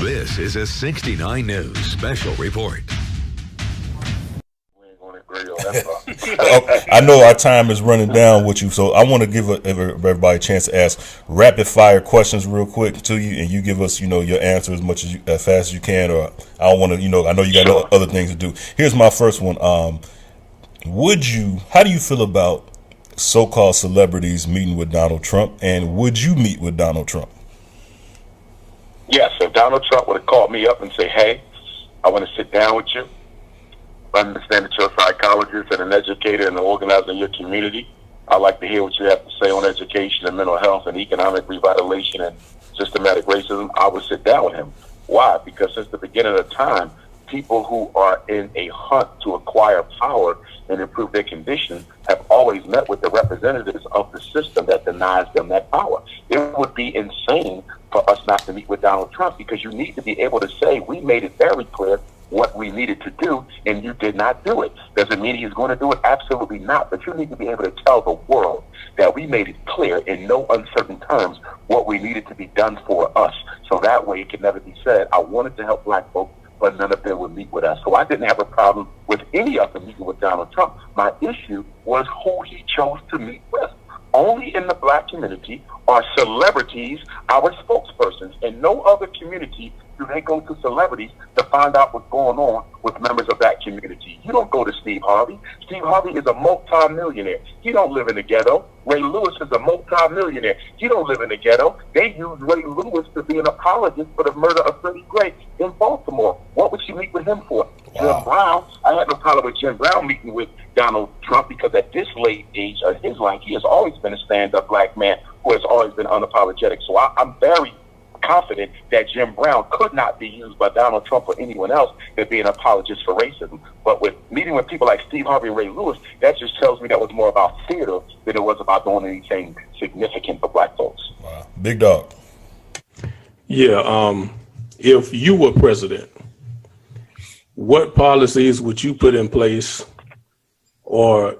This is a 69 News special report. I know our time is running down with you, so I want to give everybody a chance to ask rapid fire questions real quick to you, and you give us, your answer as much as fast as you can. Or I don't want to, I know you got other things to do. Here's my first one. How do you feel about so-called celebrities meeting with Donald Trump, and would you meet with Donald Trump? Yes, if Donald Trump would have called me up and say, "Hey, I want to sit down with you. I understand that you're a psychologist and an educator and an organizer in your community. I'd like to hear what you have to say on education and mental health and economic revitalization and systematic racism," I would sit down with him. Why? Because since the beginning of time, people who are in a hunt to acquire power and improve their condition have always met with the representatives of the system that denies them that power. It would be insane for us not to meet with Donald Trump, because you need to be able to say, we made it very clear what we needed to do, and you did not do it. Does it mean he's going to do it? Absolutely not. But you need to be able to tell the world that we made it clear in no uncertain terms what we needed to be done for us. So that way it can never be said, I wanted to help black folks, but none of them would meet with us. So I didn't have a problem with any of them meeting with Donald Trump. My issue was who he chose to meet with. Only in the black community are celebrities our spokespersons. In no other community do they go to celebrities to find out what's going on with members of that community. You don't go to Steve Harvey. Steve Harvey is a multi-millionaire. He don't live in the ghetto. Ray Lewis is a multi-millionaire. He don't live in the ghetto. They use Ray Lewis to be an apologist for the murder of Freddie Gray in Baltimore. What would you meet with him for? Wow. Jim Brown, I had no problem with Jim Brown meeting with Donald Trump, because at this late age of his life, he has always been a stand-up black man who has always been unapologetic. So I'm very confident that Jim Brown could not be used by Donald Trump or anyone else to be an apologist for racism. But with meeting with people like Steve Harvey and Ray Lewis, that just tells me that was more about theater than it was about doing anything significant for black folks. Wow. Big dog. Yeah, if you were president, what policies would you put in place, or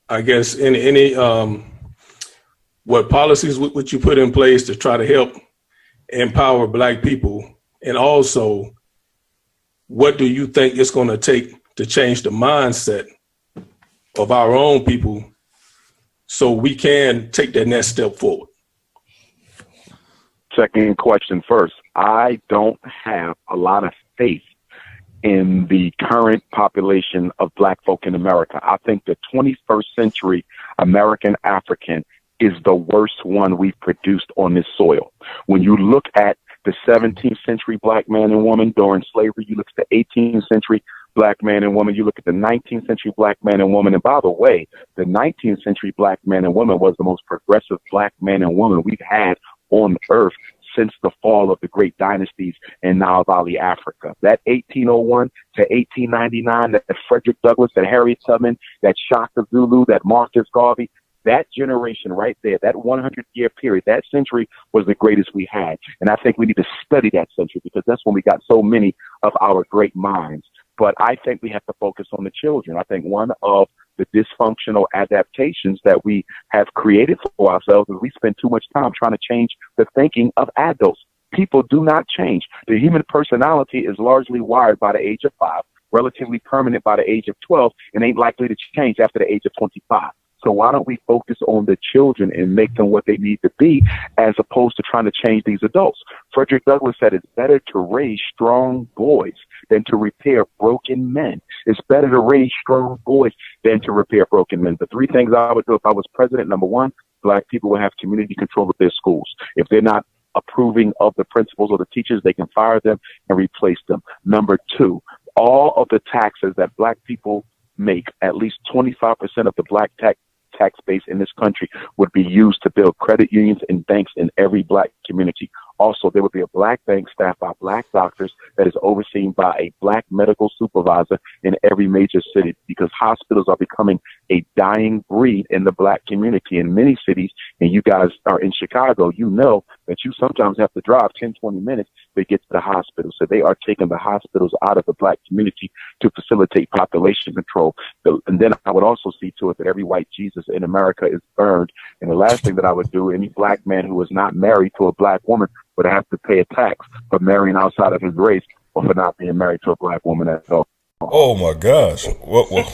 I guess what policies would you put in place to try to help empower black people? And also, what do you think it's going to take to change the mindset of our own people so we can take that next step forward? Second question first. I don't have a lot of faith in the current population of black folk in America. I think the 21st century American African is the worst one we've produced on this soil. When you look at the 17th century black man and woman during slavery, you look at the 18th century black man and woman, you look at the 19th century black man and woman. And by the way, the 19th century black man and woman was the most progressive black man and woman we've had on earth since the fall of the great dynasties in Nile Valley, Africa. That 1801 to 1899, that Frederick Douglass, that Harriet Tubman, that Shaka Zulu, that Marcus Garvey, that generation right there, that 100-year period, that century was the greatest we had. And I think we need to study that century, because that's when we got so many of our great minds. But I think we have to focus on the children. I think one of the dysfunctional adaptations that we have created for ourselves is we spend too much time trying to change the thinking of adults. People do not change. The human personality is largely wired by the age of 5, relatively permanent by the age of 12, and ain't likely to change after the age of 25. So why don't we focus on the children and make them what they need to be, as opposed to trying to change these adults? Frederick Douglass said it's better to raise strong boys than to repair broken men. It's better to raise strong boys than to repair broken men. The 3 things I would do if I was president: number 1, black people would have community control of their schools. If they're not approving of the principals or the teachers, they can fire them and replace them. Number 2, all of the taxes that black people make, at least 25% of the black tax base in this country, would be used to build credit unions and banks in every black community. Also, there would be a black bank staffed by black doctors that is overseen by a black medical supervisor in every major city, because hospitals are becoming a dying breed in the black community in many cities. And you guys are in Chicago, you know that you sometimes have to drive 10, 20 minutes to get to the hospital. So they are taking the hospitals out of the black community to facilitate population control. And then I would also see to it that every white Jesus in America is burned. And the last thing that I would do, any black man who is not married to a black woman would have to pay a tax for marrying outside of his race or for not being married to a black woman at all. Oh my gosh! Well, Look,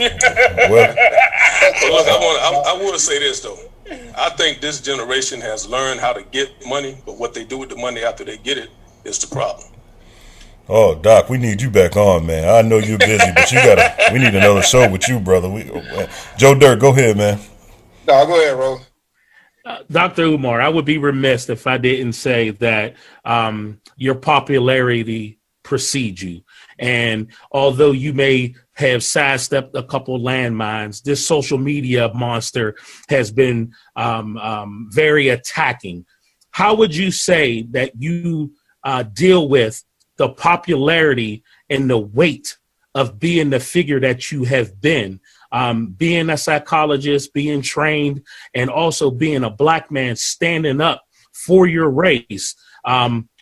I want to say this though. I think this generation has learned how to get money, but what they do with the money after they get it is the problem. oh, Doc, we need you back on, man. I know you're busy, but we need another show with you, brother. Joe Dirt, go ahead, man. No, go ahead, Ro. Dr. Umar, I would be remiss if I didn't say that your popularity precedes you. And although you may have sidestepped a couple landmines, this social media monster has been very attacking. How would you say that you deal with the popularity and the weight of being the figure that you have been, being a psychologist, being trained, and also being a black man standing up for your race,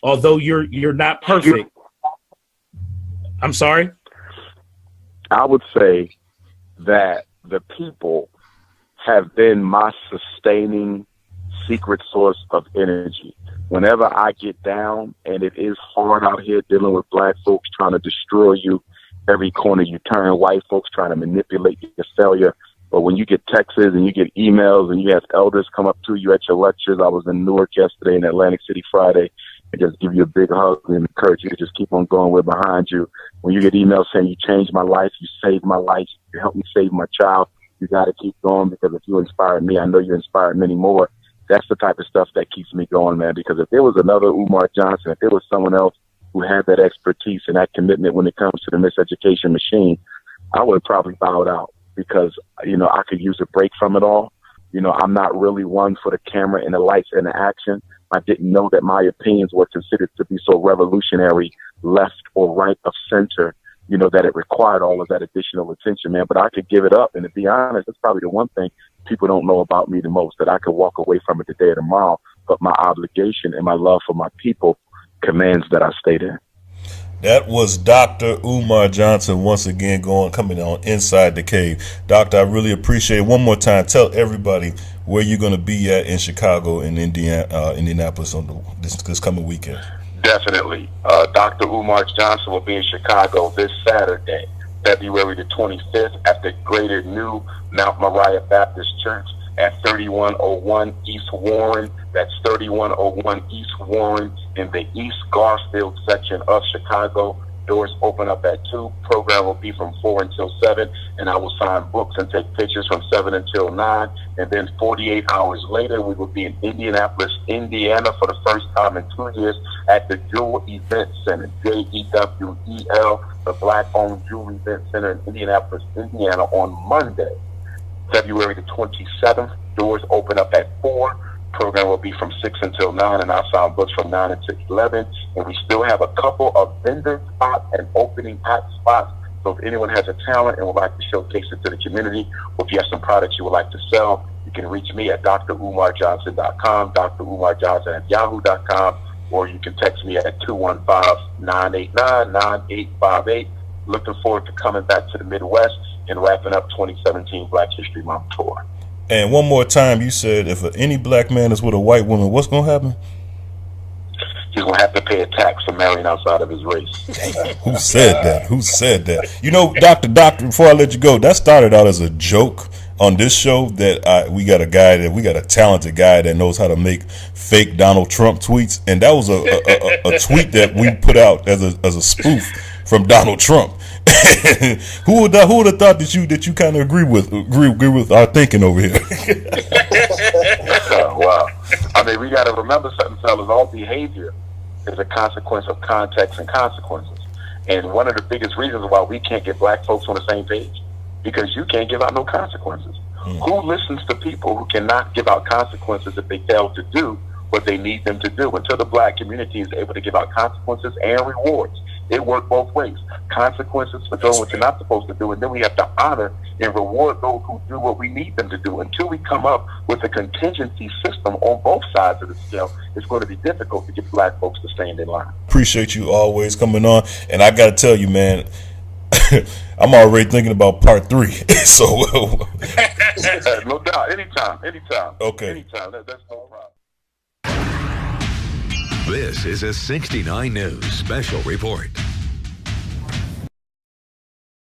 although you're not perfect? I'm sorry? I would say that the people have been my sustaining secret source of energy. Whenever I get down, and it is hard out here dealing with black folks trying to destroy you every corner you turn, white folks trying to manipulate your failure. But when you get texts and you get emails and you have elders come up to you at your lectures, I was in Newark yesterday and Atlantic City Friday, and just give you a big hug and encourage you to just keep on going. We're behind you. When you get emails saying you changed my life, you saved my life, you helped me save my child, you got to keep going, because if you inspired me, I know you inspired many more. That's the type of stuff that keeps me going, man, because if there was another Umar Johnson, if there was someone else who had that expertise and that commitment when it comes to the miseducation machine, I would have probably bowed out, because, I could use a break from it all. I'm not really one for the camera and the lights and the action. I didn't know that my opinions were considered to be so revolutionary, left or right of center, that it required all of that additional attention, man. But I could give it up. And to be honest, that's probably the one thing people don't know about me the most, that I could walk away from it today or tomorrow. But my obligation and my love for my people commands that I stay there. That was Dr. Umar Johnson once again coming on Inside the Cave. Doctor, I really appreciate it. One more time, tell everybody where you're going to be at in Chicago and Indianapolis on this coming weekend. Definitely. Dr. Umar Johnson will be in Chicago this Saturday, February the 25th, at the Greater New Mount Moriah Baptist Church at 3101 East Warren. That's 3101 East Warren in the East Garfield section of Chicago. Doors open up at 2. Program will be from 4 until 7, and I will sign books and take pictures from 7 until 9. And then 48 hours later, we will be in Indianapolis, Indiana for the first time in 2 years at the Jewel Event Center, JEWEL, the Black-owned Jewel Event Center in Indianapolis, Indiana, on Monday, February the 27th. Doors open up at 4. Program will be from 6 until 9, and I'll sign books from 9 until 11. And we still have a couple of vendor spots and opening act spots. So if anyone has a talent and would like to showcase it to the community, or if you have some products you would like to sell, you can reach me at drumarjohnson.com, drumarjohnson@yahoo.com, or you can text me at 215-989-9858. Looking forward to coming back to the Midwest and wrapping up 2017 Black History Month tour. And one more time, you said if any black man is with a white woman, what's going to happen? He's going to have to pay a tax for marrying outside of his race. Who said that? Who said that? Doctor, before I let you go, that started out as a joke on this show, that we got a talented guy that knows how to make fake Donald Trump tweets. And that was a tweet that we put out as a spoof from Donald Trump. Who would have thought that you kind of agree with our thinking over here? Wow. I mean, we got to remember something, fellas. All behavior is a consequence of context and consequences. And one of the biggest reasons why we can't get black folks on the same page, because you can't give out no consequences. Who listens to people who cannot give out consequences if they fail to do what they need them to do? Until the black community is able to give out consequences and rewards, it works both ways. Consequences for doing what you're not supposed to do, and then we have to honor and reward those who do what we need them to do. Until we come up with a contingency system on both sides of the scale, it's going to be difficult to get black folks to stand in line. Appreciate you always coming on, and I got to tell you, man, I'm already thinking about part 3. So, no doubt, anytime. Okay. Anytime. That's no problem. This is a 69 News special report.